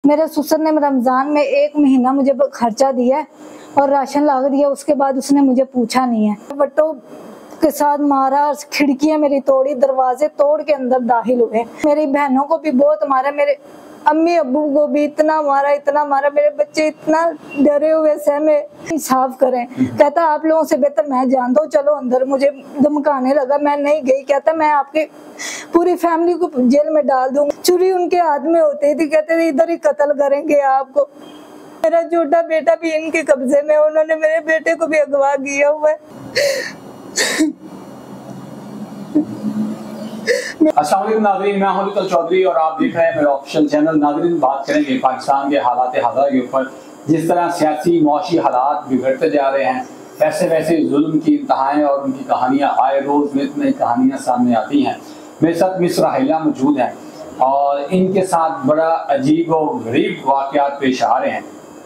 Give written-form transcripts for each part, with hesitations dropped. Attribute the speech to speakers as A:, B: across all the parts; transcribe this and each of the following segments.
A: मेरे ससुर ने रमजान में 1 महीना मुझे खर्चा दिया और राशन ला दिया, उसके बाद उसने मुझे पूछा नहीं है। बट्टों के साथ मारा, खिड़कियां मेरी तोड़ी, दरवाजे तोड़ के अंदर दाखिल हुए। मेरी बहनों को भी बहुत मारा, मेरे अम्मी अब्बू को भी इतना मारा, मेरे बच्चे इतना डरे हुए सहमे। इंसाफ करें। कहता आप लोगों से बेहतर मैं जान दो, चलो अंदर। मुझे धमकाने लगा, मैं नहीं गई। कहता मैं आपकी पूरी फैमिली को जेल में डाल दूंगा। छुरी उनके हाथ में होती थी, कहते थे इधर ही कत्ल करेंगे आपको। मेरा छोटा बेटा भी इनके कब्जे में, उन्होंने मेरे बेटे को भी अगवा किया हुआ है।
B: अस्सलाम वालेकुम नाज़रीन, मैं हूं निकल चौधरी और आप देख रहे हैं मेरा ऑफिशियल चैनल। नाज़रीन, बात करेंगे पाकिस्तान के हालात के ऊपर। जिस तरह सियासी मौशी हालात बिगड़ते जा रहे हैं, वैसे वैसे जुल्म की इंतहाएं और उनकी कहानियां आए रोज़ नई नई कहानियां सामने आती हैं। मेरे साथ मिस राहिला मौजूद हैं और इनके साथ बड़ा अजीब और गरीब वाक़यात पेश आ रहे हैं।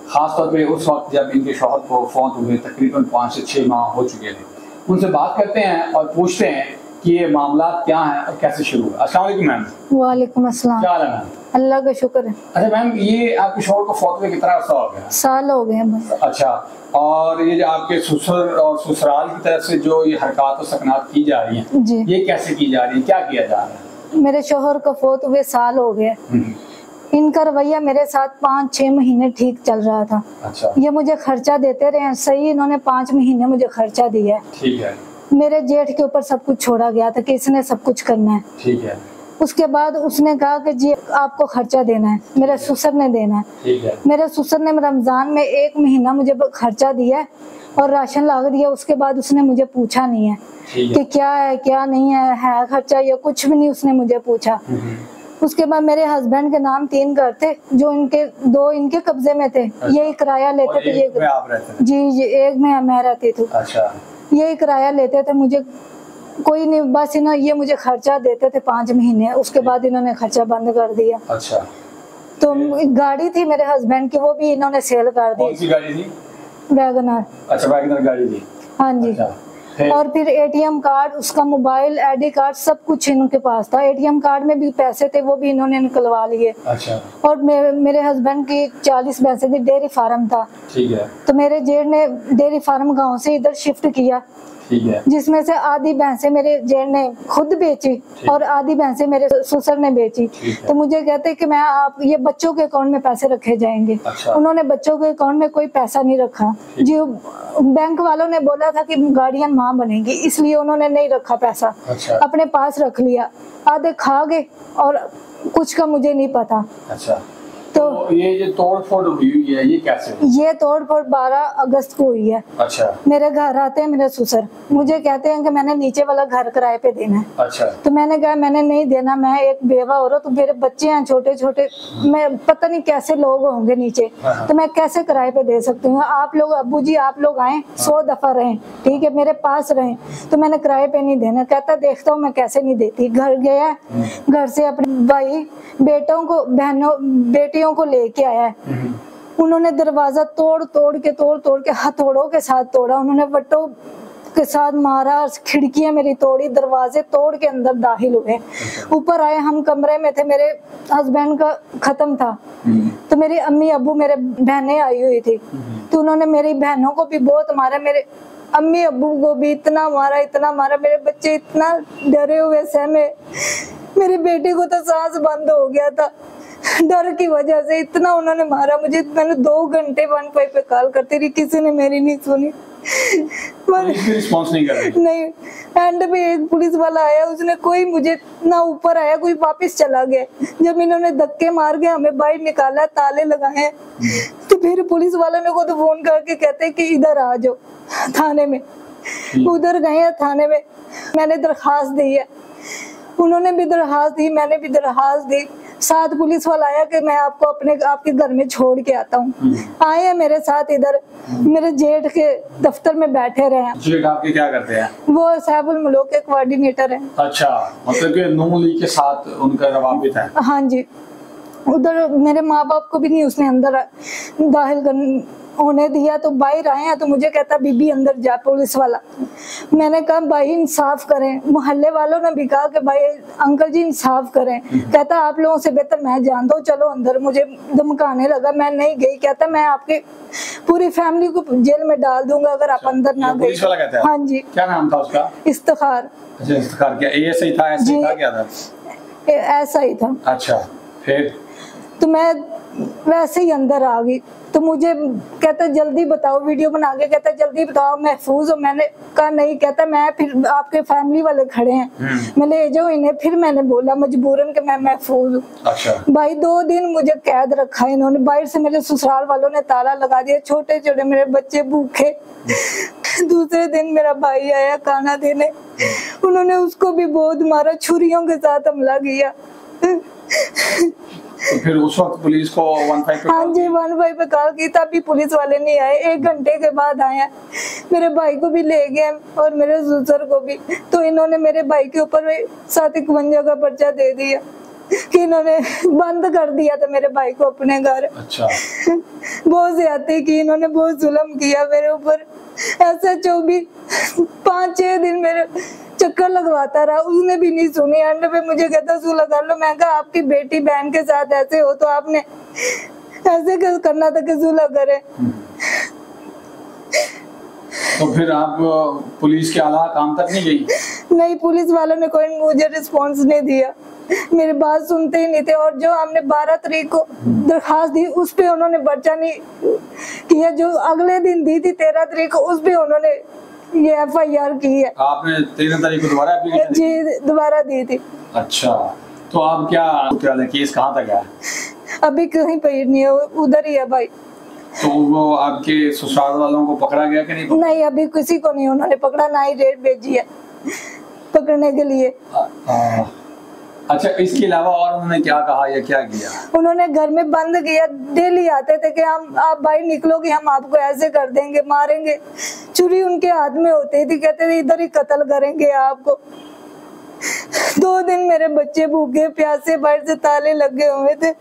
B: ख़ास तौर पे उस वक्त जब इनके शौहर को फौत हुए, तकरीबन 5 से 6 माह हो चुके थे। उनसे बात करते हैं और पूछते हैं कि ये मामला क्या है और कैसे शुरू हुआ। अस्सलाम वालेकुम मैम।
A: वालेकुम अस्सलाम।
B: क्या हाल है मैम?
A: अल्लाह का शुक्र है।
B: अच्छा मैम, ये आपके शौहर को फौत हुए कितना अर्सा हो गया?
A: साल हो गए हैं।
B: अच्छा, और ये जो आपके ससुर और ससुराल की तरफ से जो ये हरकत और सकनात की जा रही हैं, ये कैसे की जा रही है, क्या किया जा रहा है?
A: मेरे शौहर को फौत हुए साल हो गए। इनका रवैया मेरे साथ 5-6 महीने ठीक चल रहा था।
B: अच्छा।
A: ये मुझे खर्चा देते रहे, सही इन्होंने 5 महीने मुझे खर्चा दिया है।
B: ठीक है।
A: मेरे जेठ के ऊपर सब कुछ छोड़ा गया था कि इसने सब कुछ करना है।
B: ठीक है।
A: उसके बाद उसने कहा कि जी आपको खर्चा देना है, मेरे ससुर ने देना है।
B: ठीक है।
A: मेरे ससुर ने रमजान में 1 महीना मुझे खर्चा दिया और राशन ला दिया, उसके बाद उसने मुझे पूछा नहीं है कि क्या है क्या नहीं है खर्चा, या कुछ भी नहीं उसने मुझे पूछा। उसके बाद मेरे हस्बैंड के नाम 3 घर थे, जो इनके 2 इनके कब्जे में थे। ये किराया लेते थे, ये जी एक में मैं रहती थी।
B: अच्छा।
A: ये किराया लेते थे, मुझे कोई नहीं, बस इन्होंने ये मुझे खर्चा देते थे 5 महीने। उसके बाद इन्होंने खर्चा बंद कर दिया।
B: अच्छा।
A: तो गाड़ी थी मेरे हस्बैंड की, वो भी इन्होंने सेल कर दी।
B: कौन सी गाड़ी थी?
A: वैगनर।
B: अच्छा, वैगनर गाड़ी थी।
A: हाँ जी।
B: अच्छा।
A: और फिर ATM कार्ड, उसका मोबाइल, ID कार्ड, सब कुछ इनके पास था। ATM कार्ड में भी पैसे थे, वो भी इन्होंने निकलवा लिए।
B: अच्छा।
A: और मेरे हस्बैंड की 40 भैंसे थी, डेयरी फार्म था।
B: ठीक है।
A: तो मेरे जेठ ने डेयरी फार्म गांव से इधर शिफ्ट किया।
B: ठीक है।
A: जिसमें से आधी भैंसे मेरे जेठ ने खुद बेची और आधी भैंसे मेरे ससुर ने बेची। तो मुझे कहते कि मैं आप ये बच्चों के अकाउंट में पैसे रखे जाएंगे।
B: अच्छा।
A: उन्होंने बच्चों के अकाउंट में कोई पैसा नहीं रखा जी। बैंक वालों ने बोला था कि गार्डियन माँ बनेगी, इसलिए उन्होंने नहीं रखा पैसा।
B: अच्छा।
A: अपने पास रख लिया, आधे खा गए और कुछ का मुझे नहीं पता।
B: अच्छा।
A: तो
B: ये जो तोड़ फोड़ हुई है, ये कैसे हुई?
A: ये तोड़ फोड़ 12 अगस्त को हुई है।
B: अच्छा।
A: मेरे घर आते हैं मेरे ससुर, मुझे कहते हैं कि मैंने नीचे वाला घर किराए पे देना है।
B: अच्छा।
A: तो मैंने कहा मैंने नहीं देना, मैं एक बेवा औरत, तो मेरे बच्चे हैं छोटे छोटे, मैं पता नहीं कैसे लोग होंगे नीचे, तो मैं कैसे किराए पे दे सकती हूँ। आप लोग अब्बू जी आप लोग आए, 100 दफा रहे, ठीक है, मेरे पास रहे, तो मैंने किराए पे नहीं देना। कहता देखता हूँ मैं कैसे नहीं देती। घर गया, घर से अपने भाई बेटों को बेटियों को लेके आया है। उन्होंने दरवाजा तोड़ के हथौड़ों के साथ तोड़ा। उन्होंने बट्टों के साथ मारा, खिड़कियां मेरी तोड़ी, दरवाजे तोड़ के अंदर दाखिल हुए। ऊपर आए, हम कमरे में थे, मेरे हस्बैंड का खत्म था, तो मेरी अम्मी अब्बू मेरे बहनें आई हुई थी। तो उन्होंने मेरी बहनों को भी बहुत मारा, मेरे अम्मी अब्बू को भी इतना मारा, मेरे बच्चे इतना डरे हुए सहमे। मेरे बेटे को तो सांस बंद हो गया था डर की वजह से, इतना उन्होंने मारा मुझे। मैंने 2 घंटे 1 पे कॉल करती रही, किसी ने मेरी नहीं सुनी।
B: रिस्पॉन्स नहीं कर रही।
A: नहीं, एंड पे एक पुलिस वाला आया, उसने कोई मुझे ना ऊपर आया, कोई वापस चला गया। जब इन्होंने धक्के मार के हमें बाहर निकाला, ताले लगाए, तो फिर पुलिस वालों ने को तो फोन करके कहते कि इधर आ जाओ थाने में। उधर गए थाने में, मैंने दरखास्त दी है, उन्होंने भी दरखास्त दी, मैंने भी दरखास्त दी। 7 पुलिस वाला आया कि मैं आपको आपके घर में छोड़ के आता हूँ। आए हैं मेरे साथ इधर, मेरे जेठ के दफ्तर में बैठे रहे।
B: जेठ आपके क्या करते हैं?
A: वो साहिबुल मुल्क के कोऑर्डिनेटर है।
B: अच्छा, मतलब कि नून लीग के साथ उनका रवाबित है?
A: हाँ जी। उधर मेरे माँ बाप को भी नहीं उसने अंदर दाखिल होने दिया तो बाहर आए हैं तो मुझे कहता बीबी अंदर जा, पुलिस वाला। मैंने कहा भाई इंसाफ करें। मोहल्ले वालों ने भी कहा कि भाई अंकल जी इंसाफ करें। कहता आप लोगों से बेहतर मैं जान दो, चलो अंदर। मुझे धमकाने लगा, मैं नहीं गई। कहता मैं आपकी पूरी फैमिली को जेल में डाल दूंगा अगर आप अंदर ना गए। हाँ जी।
B: क्या नाम था उसका?
A: इफ्तिखार।
B: अच्छा, इफ्तिखार। क्या एएसआई था? ऐसे था? क्या था?
A: ऐसा ही था।
B: अच्छा, फिर
A: तो मैं वैसे ही अंदर आ गई। तो मुझे कहता जल्दी बताओ, वीडियो बना के कहता जल्दी बताओ महफूज हो। मैंने कहा नहीं। कहता मैं फिर आपके फैमिली वाले खड़े हैं, मैं ले जाऊँ इन्हें। फिर मैंने बोला मजबूरन कि मैं महफूज हूँ। अच्छा। भाई 2 दिन मुझे कैद रखा इन्होंने। बाहर से मेरे ससुराल वालों ने ताला लगा दिया, छोटे छोटे मेरे बच्चे भूखे। दूसरे दिन मेरा भाई आया खाना देने, उन्होंने उसको भी बहुत मारा, छुरियों के साथ हमला किया।
B: तो फिर उस वक्त पुलिस को 15 पे?
A: हाँ जी 15 पे कॉल की, तब भी पुलिस वाले नहीं आए। 1 घंटे के बाद आए। मेरे भाई को भी ले गए और मेरे ससुर को भी। तो इन्होंने मेरे भाई के ऊपर 751 का पर्चा दे दिया कि इन्होंने बंद कर दिया था मेरे भाई को अपने घर।
B: अच्छा।
A: बहुत ज्यादती की इन्होंने, बहुत जुल्म किया मेरे ऊपर। ऐसा 5-6 दिन मेरे चक्कर लगवाता रहा, उसने भी नहीं सुनी। एंड पे मुझे कहता सुलह कर लो। मैं कहा आपकी बेटी बहन के साथ ऐसे हो तो आपने ऐसे करना था कि सुलह करे।
B: तो फिर आप पुलिस के आला काम तक नहीं गई?
A: नहीं, पुलिस वालों ने कोई मुझे रिस्पॉन्स नहीं दिया, मेरी बात सुनते ही नहीं थे। और जो हमने 12 तारीख को दरखास्त दी उस पे उन्होंने पर्चा नहीं किया। जो अगले दिन दी थी 13 तारीख को, उस पे उन्होंने ये FIR की है।
B: आपने 13 तारीख को दोबारा एप्लीकेशन?
A: जी दोबारा दी थी।
B: अच्छा, तो आप क्या केस कहाँ तक है?
A: अभी कहीं पे नहीं है, उधर ही है भाई।
B: तो वो आपके ससुराल वालों को पकड़ा गया कि नहीं पकड़ा?
A: नहीं, अभी किसी को नहीं उन्होंने पकड़ा, ना ही रेड भेजी है पकड़ने के लिए।
B: अच्छा, इसके अलावा और उन्होंने क्या कहा या क्या किया?
A: उन्होंने घर में बंद किया। डेली आते थे कि आप बाहर निकलोगे हम आपको ऐसे कर देंगे, मारेंगे। छुरी उनके हाथ में होती थी, कहते थे इधर ही कत्ल करेंगे आपको। 2 दिन मेरे बच्चे भूखे प्यासे बाहर से ताले लगे हुए थे।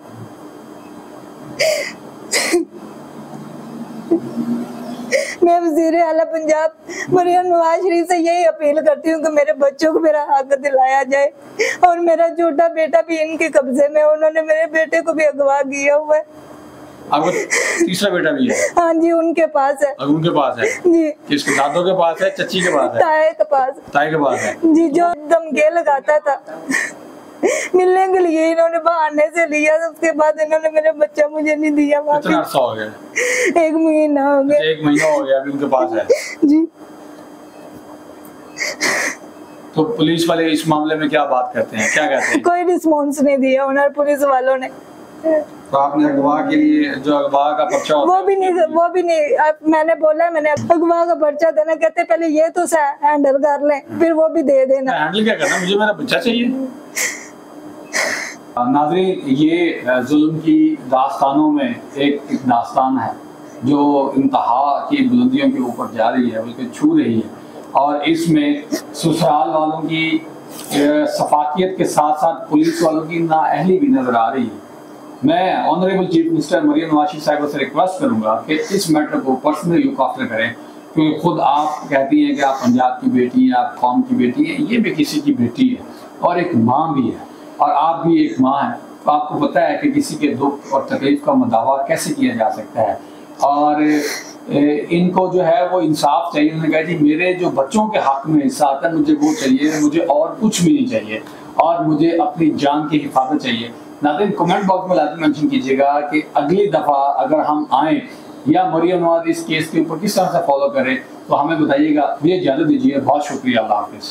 A: मैं वज़ीर आला पंजाब मरियम नवाज शरीफ से यही अपील करती हूँ कि मेरे बच्चों को मेरा हक दिलाया जाए। और मेरा छोटा बेटा भी इनके कब्जे में, उन्होंने मेरे बेटे को भी अगवा किया हुआ है।
B: आपको तीसरा बेटा भी है?
A: हाँ जी, उनके पास है।
B: उनके पास है
A: जी।
B: किसके? दादों के पास है, चच्ची के पास है?
A: ताए के पास।
B: ताए के पास है
A: जी। जो धमकी लगाता था मिलने के लिए, इन्होंने बहाने से लिया। उसके बाद इन्होंने मेरा बच्चा मुझे नहीं दिया।
B: कितना अर्सा हो गया?
A: 1 महीना हो गया।
B: 1 महीना हो गया अभी उनके पास है?
A: जी।
B: तो पुलिस वाले इस मामले में क्या बात करते हैं, क्या कहते हैं?
A: कोई रिस्पॉन्स नहीं दिया उन्होंने, पुलिस वालों ने।
B: तो आपने अगवा के लिए जो अगवा का पर्चा होता
A: वो भी नहीं। मैंने बोला मैंने अगवा का पर्चा देना, कहते पहले ये तो हैंडल कर ले, फिर वो भी दे देना।
B: हैंडल क्या करना, मुझे मेरा बच्चा चाहिए। नाज़रीन, ये जुल्म की दास्तानों में एक दास्तान है जो इंतहा की बुलंदियों के ऊपर जा रही है, बल्कि छू रही है। और इसमें ससुराल वालों की सफाकियत के साथ साथ पुलिस वालों की नाअहली भी नजर आ रही है। मैं honourable chief minister Maryam Nawaz Sharif साहिबा से रिक्वेस्ट करूंगा कि इस मैटर को पर्सनली लुक आफ्टर करें, क्योंकि खुद आप कहती हैं कि आप पंजाब की बेटी हैं, आप कौम की बेटी हैं, ये भी किसी की बेटी है और एक माँ भी है, और आप भी एक माँ हैं। तो आपको पता है कि किसी के दुख और तकलीफ का मुदावा कैसे किया जा सकता है। और इनको जो है वो इंसाफ चाहिए। उन्होंने कहा जी मेरे जो बच्चों के हक में हिस्सा आता है मुझे वो चाहिए, मुझे और कुछ भी नहीं चाहिए, और मुझे अपनी जान की हिफाजत चाहिए। नाज़रीन, कमेंट बॉक्स में लाजमी मेंशन कीजिएगा कि अगली दफ़ा अगर हम आएँ या मरियम नवाज इस केस के ऊपर किस तरह से फॉलो करें तो हमें बताइएगा। मुझे इजाज़त दीजिए, बहुत शुक्रिया, अल्लाह हाफ़िज़।